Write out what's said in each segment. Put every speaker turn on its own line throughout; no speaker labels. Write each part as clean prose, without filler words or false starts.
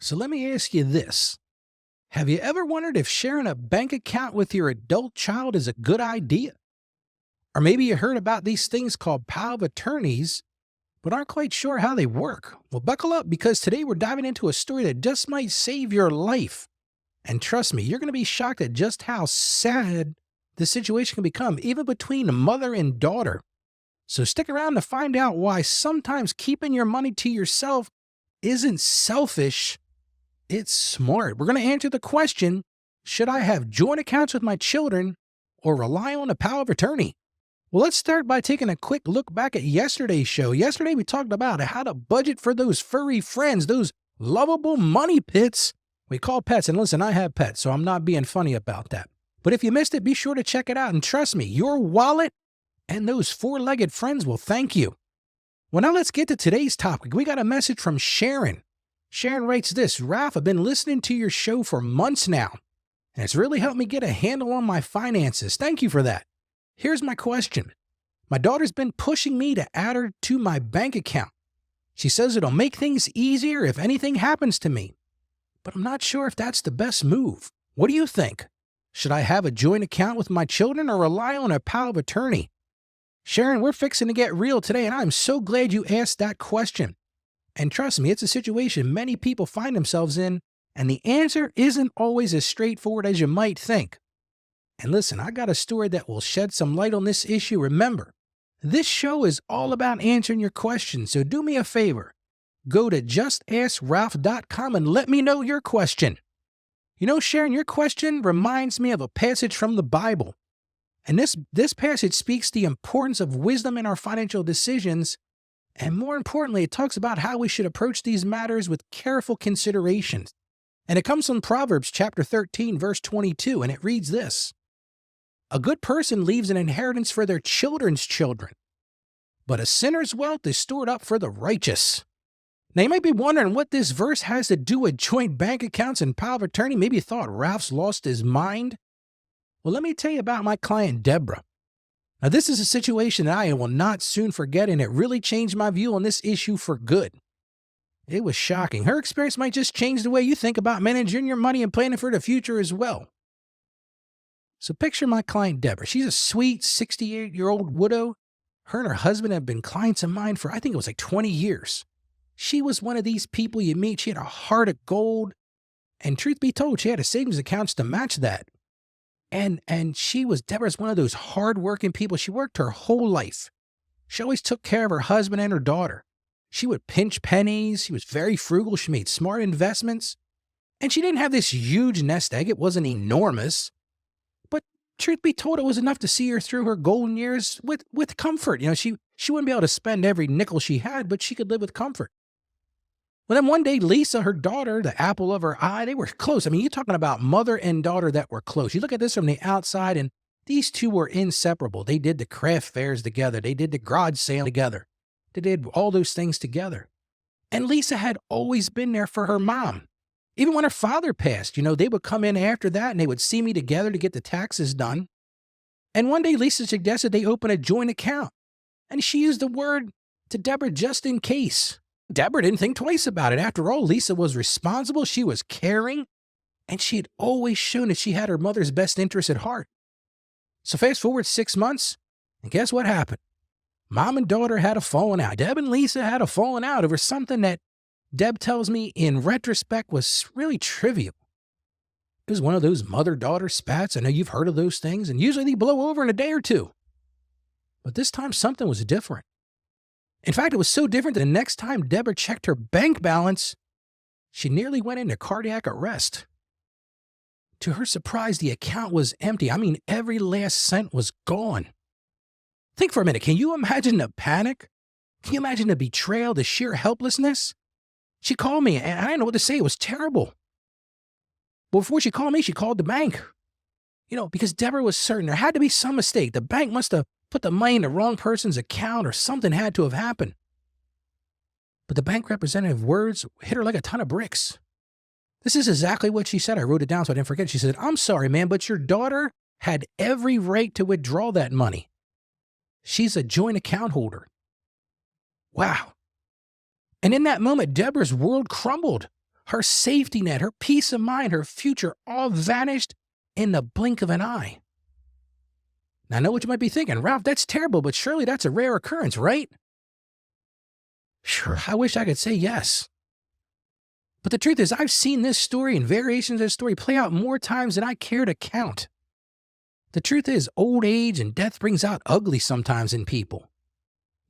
So let me ask you this. Have you ever wondered if sharing a bank account with your adult child is a good idea? Or maybe you heard about these things called power of attorneys, but aren't quite sure how they work. Well, buckle up because today we're diving into a story that just might save your life. And trust me, you're going to be shocked at just how sad the situation can become, even between mother and daughter. So stick around to find out why sometimes keeping your money to yourself isn't selfish, it's smart. We're going to answer the question, should I have joint accounts with my children or rely on a power of attorney? Well, let's start by taking a quick look back at yesterday's show. Yesterday, we talked about how to budget for those furry friends, those lovable money pits we call pets. And listen, I have pets, so I'm not being funny about that. But if you missed it, be sure to check it out. And trust me, your wallet and those four-legged friends will thank you. Well, now let's get to today's topic. We got a message from Sharon. Sharon writes this, Ralph, I've been listening to your show for months now, and it's really helped me get a handle on my finances. Thank you for that. Here's my question. My daughter's been pushing me to add her to my bank account. She says it'll make things easier if anything happens to me, but I'm not sure if that's the best move. What do you think? Should I have a joint account with my children or rely on a power of attorney? Sharon, we're fixing to get real today, and I'm so glad you asked that question. And trust me, it's a situation many people find themselves in, and the answer isn't always as straightforward as you might think. And listen, I got a story that will shed some light on this issue. Remember, this show is all about answering your questions, so do me a favor. Go to justaskralph.com and let me know your question. You know, Sharon, your question reminds me of a passage from the Bible. And this passage speaks the importance of wisdom in our financial decisions, and more importantly, it talks about how we should approach these matters with careful considerations. And it comes from Proverbs chapter 13, verse 22, and it reads this. A good person leaves an inheritance for their children's children, but a sinner's wealth is stored up for the righteous. Now, you might be wondering what this verse has to do with joint bank accounts and power of attorney. Maybe you thought Ralph's lost his mind. Well, let me tell you about my client, Debra. Now, this is a situation that I will not soon forget, and it really changed my view on this issue for good. It was shocking. Her experience might just change the way you think about managing your money and planning for the future as well. So picture my client, Debra. She's a sweet 68-year-old widow. Her and her husband have been clients of mine for, I think it was like 20 years. She was one of these people you meet. She had a heart of gold. And truth be told, she had a savings account to match that. And Deborah's one of those hard-working people. She worked her whole life. She always took care of her husband and her daughter. She would pinch pennies. She was very frugal. She made smart investments. And she didn't have this huge nest egg. It wasn't enormous. But truth be told, it was enough to see her through her golden years with comfort. You know, she wouldn't be able to spend every nickel she had, but she could live with comfort. Well, then one day, Lisa, her daughter, the apple of her eye, they were close. I mean, you're talking about mother and daughter that were close. You look at this from the outside, and these two were inseparable. They did the craft fairs together. They did the garage sale together. They did all those things together. And Lisa had always been there for her mom. Even when her father passed, they would come in after that, and they would see me together to get the taxes done. And one day, Lisa suggested they open a joint account. And she used the word to Debra just in case. Debra didn't think twice about it. After all, Lisa was responsible, she was caring, and she had always shown that she had her mother's best interest at heart. So fast forward 6 months, and guess what happened? Mom and daughter had a falling out. Deb and Lisa had a falling out over something that Deb tells me in retrospect was really trivial. It was one of those mother-daughter spats. I know you've heard of those things, and usually they blow over in a day or two. But this time something was different. In fact, it was so different that the next time Debra checked her bank balance, she nearly went into cardiac arrest. To her surprise, the account was empty. I mean, every last cent was gone. Think for a minute. Can you imagine the panic? Can you imagine the betrayal, the sheer helplessness? She called me, and I didn't know what to say. It was terrible. But before she called me, she called the bank. Because Debra was certain there had to be some mistake. The bank must have put the money in the wrong person's account, or something had to have happened. But the bank representative's words hit her like a ton of bricks. This is exactly what she said. I wrote it down so I didn't forget. She said, I'm sorry, man, but your daughter had every right to withdraw that money. She's a joint account holder. Wow. And in that moment, Deborah's world crumbled. her safety net, her peace of mind, her future all vanished in the blink of an eye. Now, I know what you might be thinking, Ralph, that's terrible, but surely that's a rare occurrence, right? Sure, I wish I could say yes. But the truth is, I've seen this story and variations of this story play out more times than I care to count. The truth is, old age and death brings out ugly sometimes in people.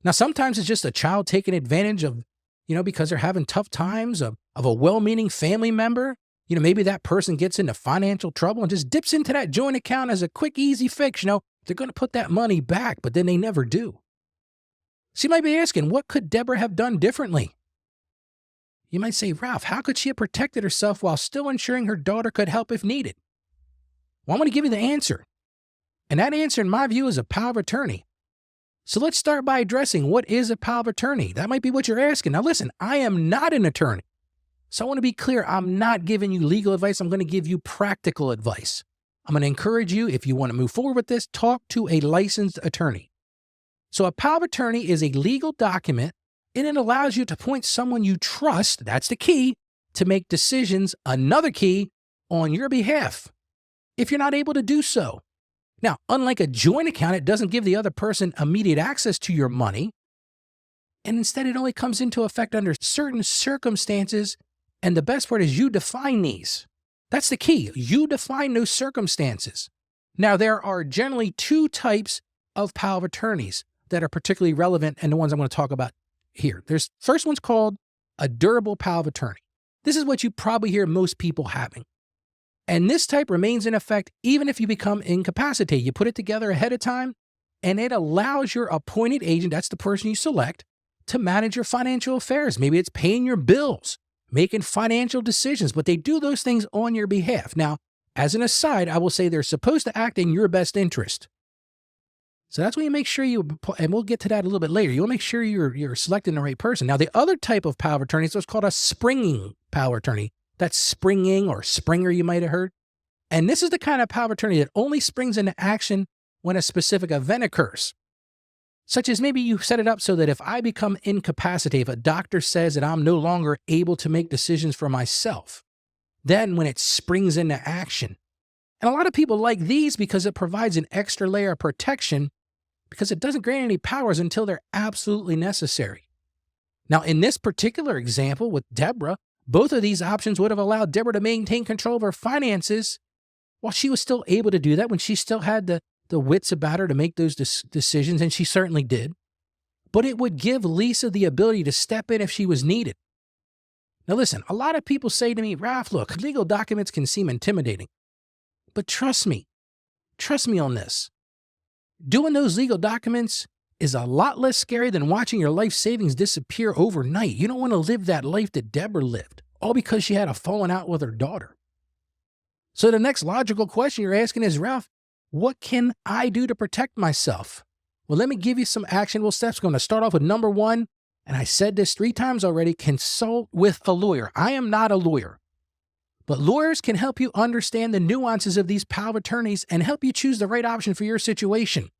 Now, sometimes it's just a child taking advantage of, because they're having tough times of a well-meaning family member. Maybe that person gets into financial trouble and just dips into that joint account as a quick, easy fix. They're going to put that money back, but then they never do. So you might be asking, what could Debra have done differently? You might say, Ralph, how could she have protected herself while still ensuring her daughter could help if needed? Well, I'm going to give you the answer. And that answer, in my view, is a power of attorney. So let's start by addressing what is a power of attorney. That might be what you're asking. Now listen, I am not an attorney. So I want to be clear, I'm not giving you legal advice. I'm going to give you practical advice. I'm going to encourage you, if you want to move forward with this, talk to a licensed attorney. So a power of attorney is a legal document, and it allows you to appoint someone you trust, that's the key, to make decisions, another key, on your behalf, if you're not able to do so. Now, unlike a joint account, it doesn't give the other person immediate access to your money, and instead it only comes into effect under certain circumstances, and the best part is you define these. That's the key. You define those circumstances. Now, there are generally two types of power of attorneys that are particularly relevant and the ones I'm going to talk about here. First one's called a durable power of attorney. This is what you probably hear most people having. And this type remains in effect even if you become incapacitated. You put it together ahead of time, and it allows your appointed agent, that's the person you select, to manage your financial affairs. Maybe it's paying your bills, making financial decisions, but they do those things on your behalf. Now, as an aside, I will say they're supposed to act in your best interest. So that's when you make sure and we'll get to that a little bit later, you'll make sure you're selecting the right person. Now, the other type of power of attorney is what's called a springing power of attorney. That's springing or springer, you might have heard. And this is the kind of power of attorney that only springs into action when a specific event occurs. Such as maybe you set it up so that if I become incapacitated, if a doctor says that I'm no longer able to make decisions for myself, then when it springs into action. And a lot of people like these because it provides an extra layer of protection because it doesn't grant any powers until they're absolutely necessary. Now, in this particular example with Debra, both of these options would have allowed Debra to maintain control of her finances while she was still able to do that, when she still had the wits about her to make those decisions, and she certainly did. But it would give Lisa the ability to step in if she was needed. Now listen, a lot of people say to me, Ralph, look, legal documents can seem intimidating. But trust me on this. Doing those legal documents is a lot less scary than watching your life savings disappear overnight. You don't want to live that life that Debra lived, all because she had a falling out with her daughter. So the next logical question you're asking is, Ralph, what can I do to protect myself? Well, let me give you some actionable steps. I'm going to start off with number one, and I said this 3 times already, consult with a lawyer. I am not a lawyer, but lawyers can help you understand the nuances of these power of attorneys and help you choose the right option for your situation.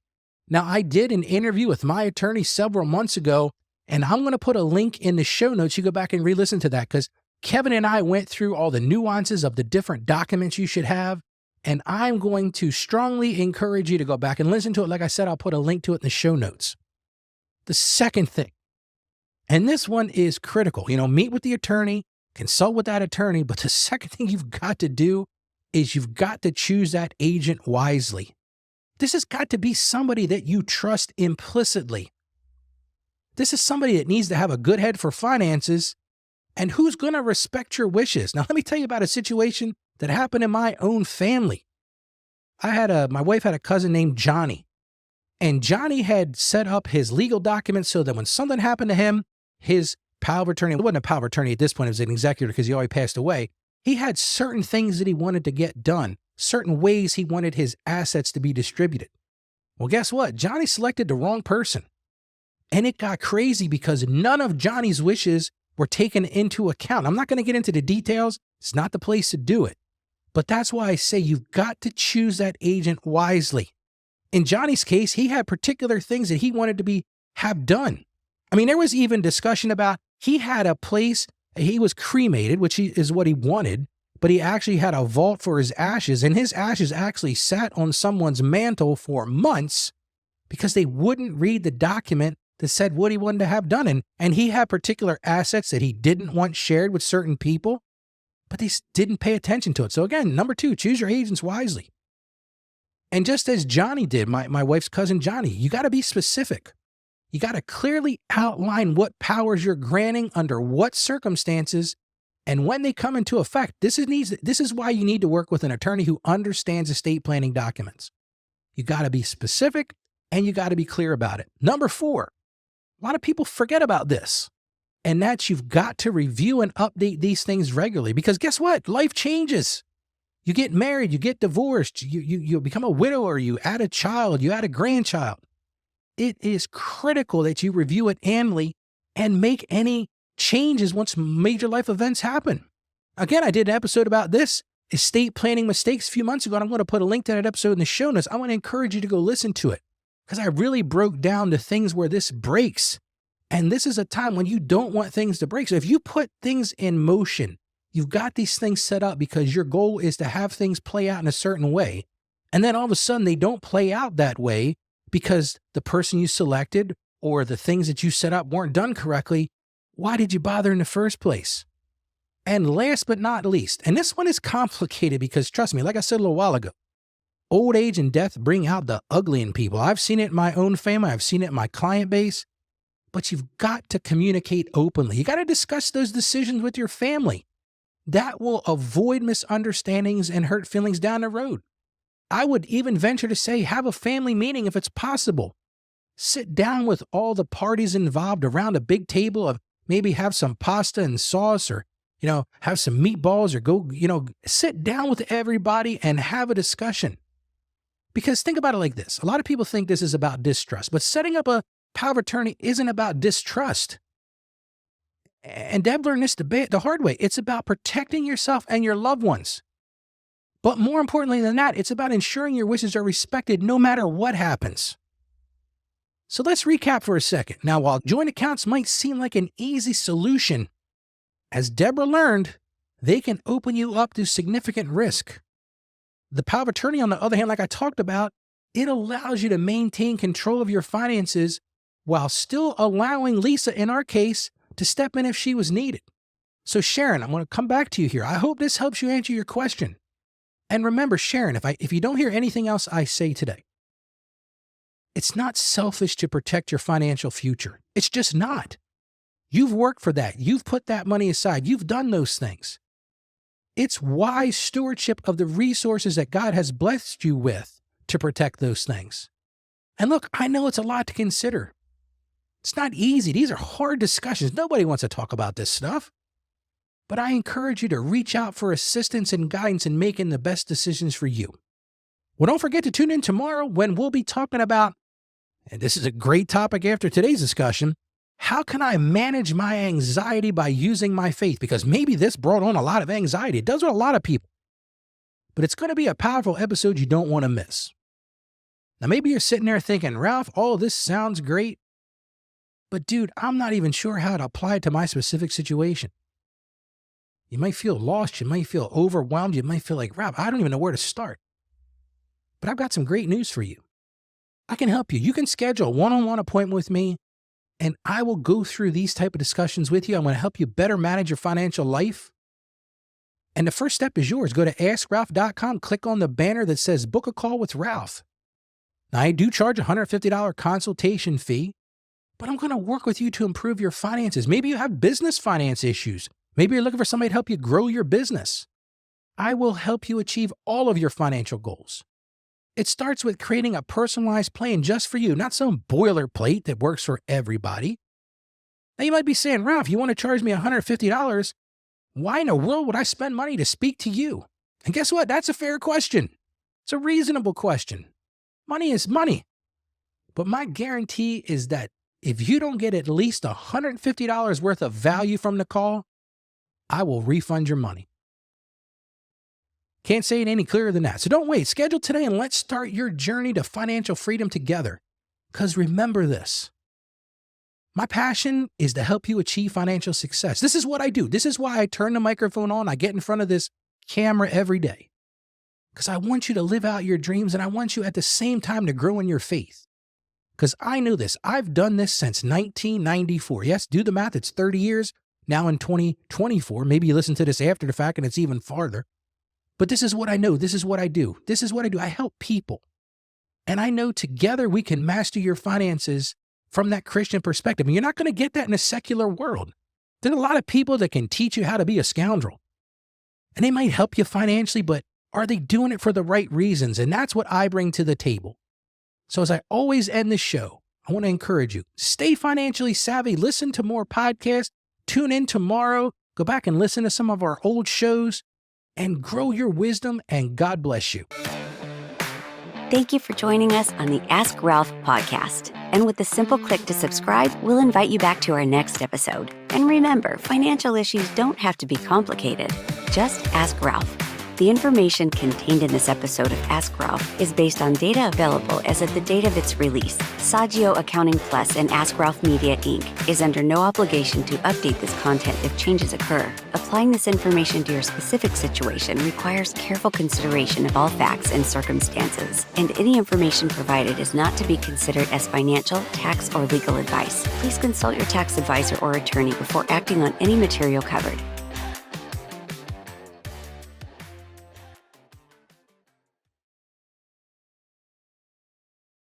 Now, I did an interview with my attorney several months ago, and I'm going to put a link in the show notes. You go back and re-listen to that because Kevin and I went through all the nuances of the different documents you should have, and I'm going to strongly encourage you to go back and listen to it. Like I said, I'll put a link to it in the show notes. The second thing, and this one is critical, meet with the attorney, consult with that attorney, but the second thing you've got to do is you've got to choose that agent wisely. This has got to be somebody that you trust implicitly. This is somebody that needs to have a good head for finances and who's going to respect your wishes. Now, let me tell you about a situation that happened in my own family. My wife had a cousin named Johnny, and Johnny had set up his legal documents so that when something happened to him, his power of attorney, it wasn't a power of attorney at this point, it was an executor because he already passed away. He had certain things that he wanted to get done, certain ways he wanted his assets to be distributed. Well, guess what? Johnny selected the wrong person. And it got crazy because none of Johnny's wishes were taken into account. I'm not going to get into the details. It's not the place to do it. But that's why I say you've got to choose that agent wisely. In Johnny's case, he had particular things that he wanted to have done. I mean, there was even discussion about he had a place He was cremated, which is what he wanted, but he actually had a vault for his ashes, and his ashes actually sat on someone's mantle for months because they wouldn't read the document that said what he wanted to have done. And he had particular assets that he didn't want shared with certain people, but they didn't pay attention to it. So again, number 2, choose your agents wisely. And just as Johnny did, my wife's cousin Johnny, you got to be specific. You got to clearly outline what powers you're granting under what circumstances and when they come into effect. This is why you need to work with an attorney who understands estate planning documents. You got to be specific and you got to be clear about it. Number 4, a lot of people forget about this, and that's you've got to review and update these things regularly, because guess what? Life changes. You get married, you get divorced, you become a widower, you add a child, you add a grandchild. It is critical that you review it annually and make any changes once major life events happen. Again, I did an episode about this, estate planning mistakes, a few months ago, and I'm going to put a link to that episode in the show notes. I want to encourage you to go listen to it, because I really broke down the things where this breaks. And this is a time when you don't want things to break. So if you put things in motion, you've got these things set up because your goal is to have things play out in a certain way. And then all of a sudden they don't play out that way because the person you selected or the things that you set up weren't done correctly. Why did you bother in the first place? And last but not least, and this one is complicated because trust me, like I said a little while ago, old age and death bring out the ugly in people. I've seen it in my own family. I've seen it in my client base. But you've got to communicate openly. You got to discuss those decisions with your family. That will avoid misunderstandings and hurt feelings down the road. I would even venture to say have a family meeting if it's possible. Sit down with all the parties involved around a big table, of maybe have some pasta and sauce, or have some meatballs, or go, sit down with everybody and have a discussion. Because think about it like this. A lot of people think this is about distrust, but setting up a power of attorney isn't about distrust. And Deb learned this the hard way. It's about protecting yourself and your loved ones. But more importantly than that, it's about ensuring your wishes are respected no matter what happens. So let's recap for a second. Now, while joint accounts might seem like an easy solution, as Debra learned, they can open you up to significant risk. The power of attorney, on the other hand, like I talked about, it allows you to maintain control of your finances while still allowing Lisa, in our case, to step in if she was needed. So Sharon, I'm going to come back to you here. I hope this helps you answer your question. And remember, Sharon, if you don't hear anything else I say today, it's not selfish to protect your financial future. It's just not. You've worked for that. You've put that money aside. You've done those things. It's wise stewardship of the resources that God has blessed you with to protect those things. And look, I know it's a lot to consider. It's not easy. These are hard discussions. Nobody wants to talk about this stuff. But I encourage you to reach out for assistance and guidance in making the best decisions for you. Well, don't forget to tune in tomorrow when we'll be talking about, and this is a great topic after today's discussion, how can I manage my anxiety by using my faith? Because maybe this brought on a lot of anxiety. It does with a lot of people. But it's going to be a powerful episode you don't want to miss. Now, maybe you're sitting there thinking, Ralph, all this sounds great, but dude, I'm not even sure how to apply it to my specific situation. You might feel lost. You might feel overwhelmed. You might feel like, Ralph, I don't even know where to start. But I've got some great news for you. I can help you. You can schedule a one-on-one appointment with me, and I will go through these type of discussions with you. I'm going to help you better manage your financial life. And the first step is yours. Go to AskRalph.com, click on the banner that says Book a Call with Ralph. Now, I do charge a $150 consultation fee, but I'm going to work with you to improve your finances. Maybe you have business finance issues. Maybe you're looking for somebody to help you grow your business. I will help you achieve all of your financial goals. It starts with creating a personalized plan just for you, not some boilerplate that works for everybody. Now, you might be saying, Ralph, you want to charge me $150? Why in the world would I spend money to speak to you? And guess what? That's a fair question. It's a reasonable question. Money is money. But my guarantee is that if you don't get at least $150 worth of value from the call, I will refund your money. Can't say it any clearer than that. So don't wait. Schedule today and let's start your journey to financial freedom together. Because remember this, My passion is to help you achieve financial success. This is what I do. This is why I turn the microphone on. I get in front of this camera every day because I want you to live out your dreams and I want you at the same time to grow in your faith. Because I know this. I've done this since 1994. Yes, do the math. It's 30 years now in 2024. Maybe you listen to this after the fact and it's even farther. But this is what I know. This is what I do. This is what I do. I help people. And I know together we can master your finances from that Christian perspective. And you're not going to get that in a secular world. There's a lot of people that can teach you how to be a scoundrel. And they might help you financially, but are they doing it for the right reasons? And that's what I bring to the table. So as I always end this show, I want to encourage you, stay financially savvy, listen to more podcasts, tune in tomorrow, go back and listen to some of our old shows, and grow your wisdom, and God bless you.
Thank you for joining us on the Ask Ralph podcast. And with a simple click to subscribe, we'll invite you back to our next episode. And remember, financial issues don't have to be complicated. Just ask Ralph. The information contained in this episode of Ask Ralph is based on data available as of the date of its release. Saggio Accounting Plus and Ask Ralph Media, Inc. is under no obligation to update this content if changes occur. Applying this information to your specific situation requires careful consideration of all facts and circumstances, and any information provided is not to be considered as financial, tax, or legal advice. Please consult your tax advisor or attorney before acting on any material covered.